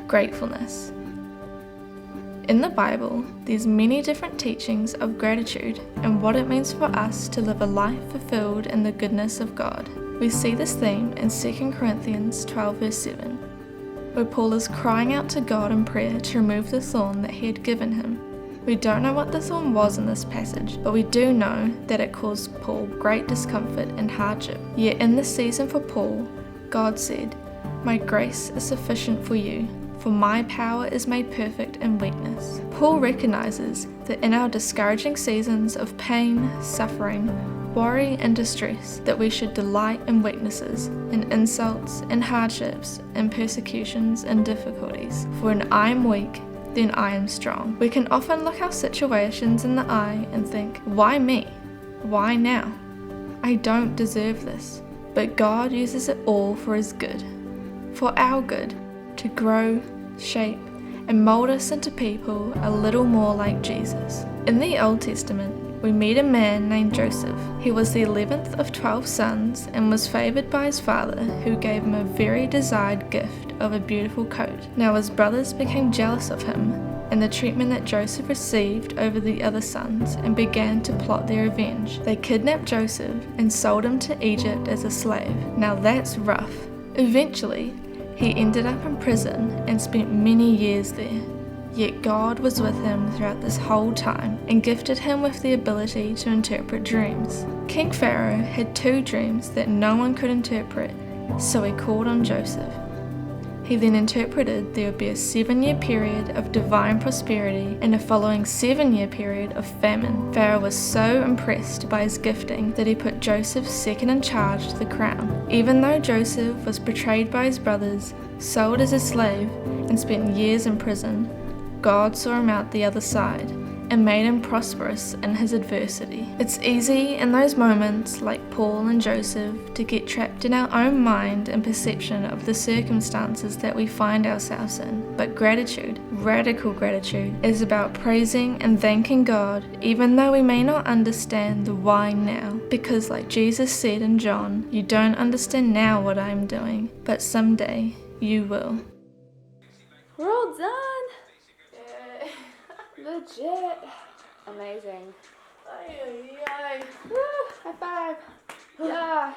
Gratefulness. In the Bible, there's many different teachings of gratitude and what it means for us to live a life fulfilled in the goodness of God. We see this theme in 2 Corinthians 12 verse 7, where Paul is crying out to God in prayer to remove the thorn that he had given him. We don't know what the thorn was in this passage, but we do know that it caused Paul great discomfort and hardship. Yet in this season for Paul, God said, "My grace is sufficient for you, for my power is made perfect in weakness." Paul recognizes that in our discouraging seasons of pain, suffering, worry and distress, that we should delight in weaknesses, in insults, in hardships, in persecutions and difficulties. For when I am weak, then I am strong. We can often look our situations in the eye and think, why me? Why now? I don't deserve this. But God uses it all for His good, for our good, to grow, shape, and mold us into people a little more like Jesus. In the Old Testament, we meet a man named Joseph. He was the 11th of 12 sons and was favored by his father, who gave him a very desired gift of a beautiful coat. Now his brothers became jealous of him and the treatment that Joseph received over the other sons and began to plot their revenge. They kidnapped Joseph and sold him to Egypt as a slave. Now that's rough. Eventually, he ended up in prison and spent many years there. Yet God was with him throughout this whole time and gifted him with the ability to interpret dreams. King Pharaoh had 2 dreams that no one could interpret, so he called on Joseph. He then interpreted there would be a 7-year period of divine prosperity and a following 7-year period of famine. Pharaoh was so impressed by his gifting that he put Joseph second in charge to the crown. Even though Joseph was betrayed by his brothers, sold as a slave, and spent years in prison, God saw him out the other side and made him prosperous in his adversity. It's easy in those moments, like Paul and Joseph, to get trapped in our own mind and perception of the circumstances that we find ourselves in. But gratitude, radical gratitude, is about praising and thanking God even though we may not understand the why now. Because like Jesus said in John, "You don't understand now what I'm doing, but someday you will." We're all done! Legit. Amazing. Ay, ay, ay. Woo, high five. Yeah.